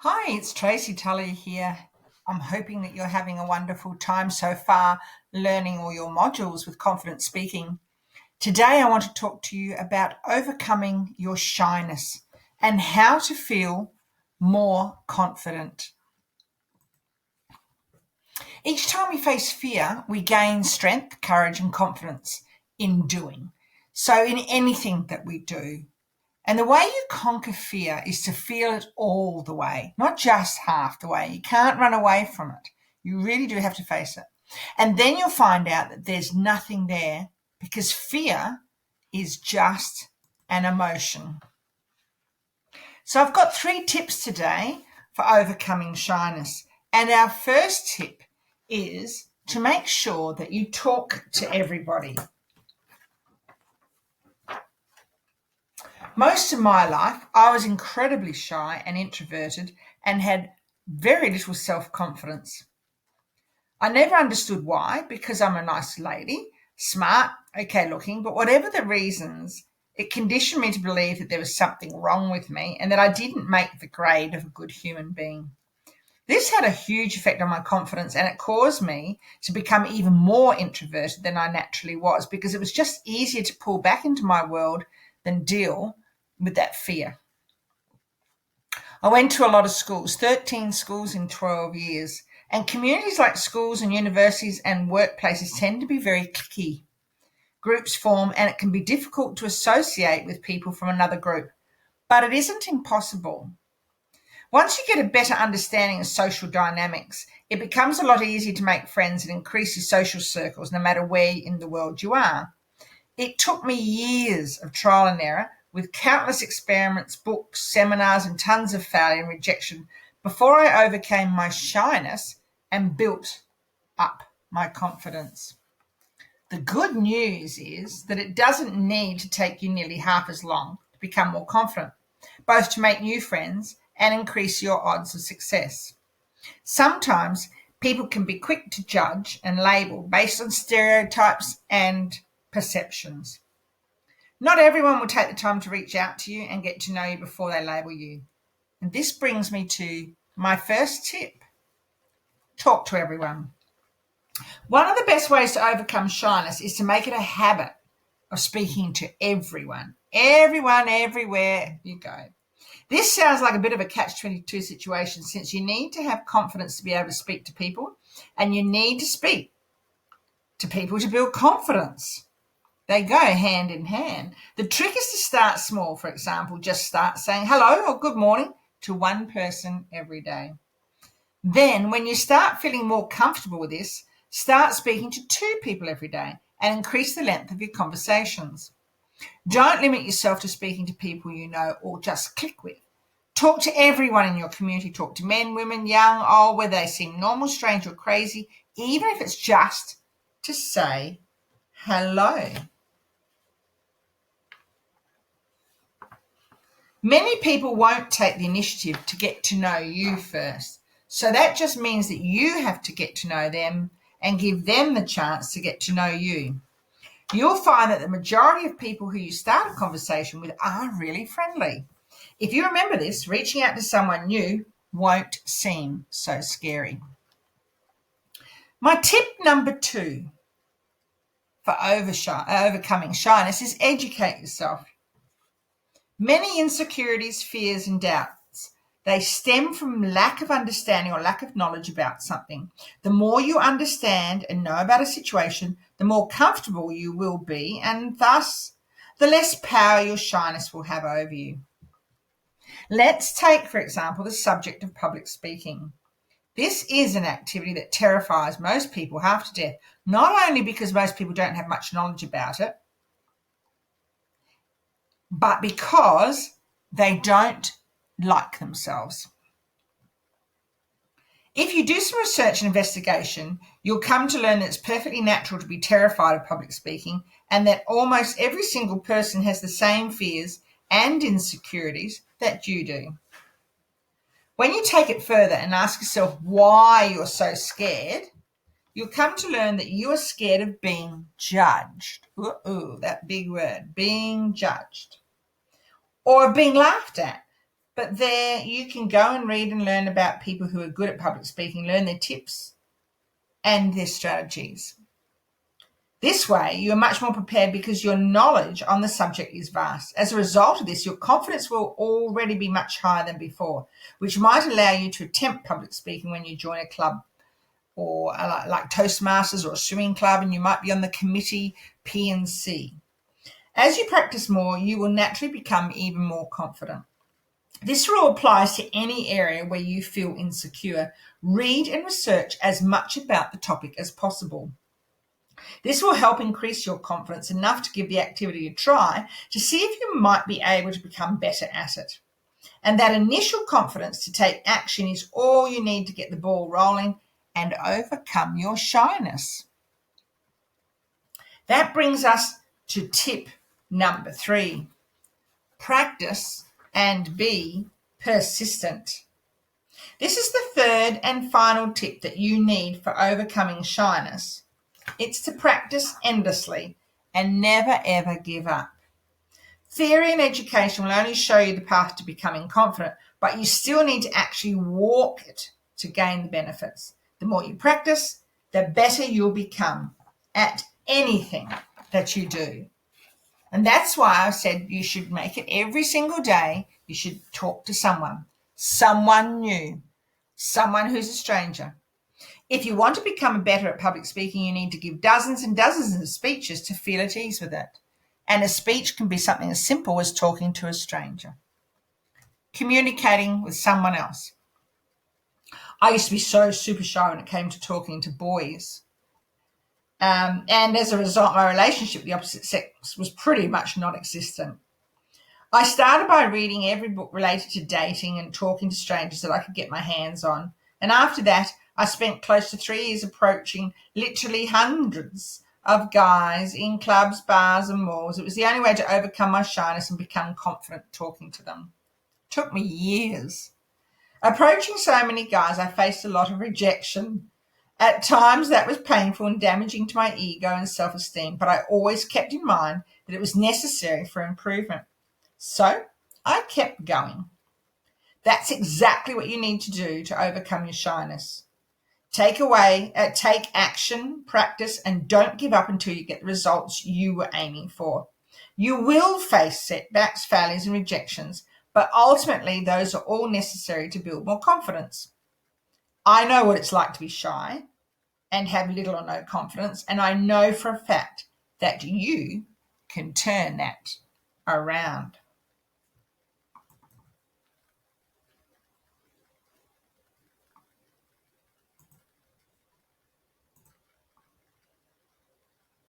Hi, it's Tracy Tully here. I'm hoping that you're having a wonderful time so far learning all your modules with confident speaking. Today, I want to talk to you about overcoming your shyness and how to feel more confident. Each time we face fear, we gain strength, courage, and confidence in doing. So, in anything that we do, and the way you conquer fear is to feel it all the way, not just half the way. You can't run away from it. You really do have to face it. And then you'll find out that there's nothing there because fear is just an emotion. So I've got 3 tips today for overcoming shyness. And our first tip is to make sure that you talk to everybody. Most of my life, I was incredibly shy and introverted and had very little self-confidence. I never understood why, because I'm a nice lady, smart, okay looking, but whatever the reasons, it conditioned me to believe that there was something wrong with me and that I didn't make the grade of a good human being. This had a huge effect on my confidence and it caused me to become even more introverted than I naturally was because it was just easier to pull back into my world than deal with that fear. I went to a lot of schools, 13 schools in 12 years, and communities like schools and universities and workplaces tend to be very cliquey. Groups form and it can be difficult to associate with people from another group, but it isn't impossible. Once you get a better understanding of social dynamics, it becomes a lot easier to make friends and increase your social circles no matter where in the world you are. It took me years of trial and error with countless experiments, books, seminars, and tons of failure and rejection before I overcame my shyness and built up my confidence. The good news is that it doesn't need to take you nearly half as long to become more confident, both to make new friends and increase your odds of success. Sometimes people can be quick to judge and label based on stereotypes and perceptions. Not everyone will take the time to reach out to you and get to know you before they label you. And this brings me to my first tip: talk to everyone. One of the best ways to overcome shyness is to make it a habit of speaking to everyone. Everyone, everywhere you go. This sounds like a bit of a catch-22 situation since you need to have confidence to be able to speak to people and you need to speak to people to build confidence. They go hand in hand. The trick is to start small. For example, just start saying hello or good morning to one person every day. Then, when you start feeling more comfortable with this, start speaking to 2 people every day and increase the length of your conversations. Don't limit yourself to speaking to people you know or just click with. Talk to everyone in your community. Talk to men, women, young, old, whether they seem normal, strange, or crazy, even if it's just to say hello. Many people won't take the initiative to get to know you first. So that just means that you have to get to know them and give them the chance to get to know you. You'll find that the majority of people who you start a conversation with are really friendly. If you remember this, reaching out to someone new won't seem so scary. My tip number 2 for overcoming shyness is educate yourself. Many insecurities, fears, and doubts, they stem from lack of understanding or lack of knowledge about something. The more you understand and know about a situation, the more comfortable you will be, and thus the less power your shyness will have over you. Let's take, for example, the subject of public speaking. This is an activity that terrifies most people half to death, not only because most people don't have much knowledge about it, but because they don't like themselves. If you do some research and investigation, you'll come to learn that it's perfectly natural to be terrified of public speaking and that almost every single person has the same fears and insecurities that you do. When you take it further and ask yourself why you're so scared, you'll come to learn that you are scared of being judged. Ooh, that big word, being judged. Or of being laughed at. But there you can go and read and learn about people who are good at public speaking, learn their tips and their strategies. This way, you are much more prepared because your knowledge on the subject is vast. As a result of this, your confidence will already be much higher than before, which might allow you to attempt public speaking when you join a club or like Toastmasters or a swimming club, and you might be on the committee P&C. As you practice more, you will naturally become even more confident. This rule applies to any area where you feel insecure. Read and research as much about the topic as possible. This will help increase your confidence enough to give the activity a try to see if you might be able to become better at it. And that initial confidence to take action is all you need to get the ball rolling and overcome your shyness. That brings us to tip number 3. Practice and be persistent. This is the third and final tip that you need for overcoming shyness. It's to practice endlessly and never ever give up. Theory and education will only show you the path to becoming confident, but you still need to actually walk it to gain the benefits. The more you practice, the better you'll become at anything that you do. And that's why I said you should make it every single day. You should talk to someone new, someone who's a stranger. If you want to become better at public speaking, you need to give dozens and dozens of speeches to feel at ease with it. And a speech can be something as simple as talking to a stranger, communicating with someone else. I used to be so super shy when it came to talking to boys. And as a result, my relationship with the opposite sex was pretty much non-existent. I started by reading every book related to dating and talking to strangers that I could get my hands on. And after that, I spent close to 3 years approaching literally hundreds of guys in clubs, bars, and malls. It was the only way to overcome my shyness and become confident talking to them. It took me years. Approaching so many guys, I faced a lot of rejection. At times, that was painful and damaging to my ego and self-esteem, but I always kept in mind that it was necessary for improvement. So I kept going. That's exactly what you need to do to overcome your shyness. Take action, practice, and don't give up until you get the results you were aiming for. You will face setbacks, failures, and rejections, but ultimately those are all necessary to build more confidence. I know what it's like to be shy and have little or no confidence, and I know for a fact that you can turn that around.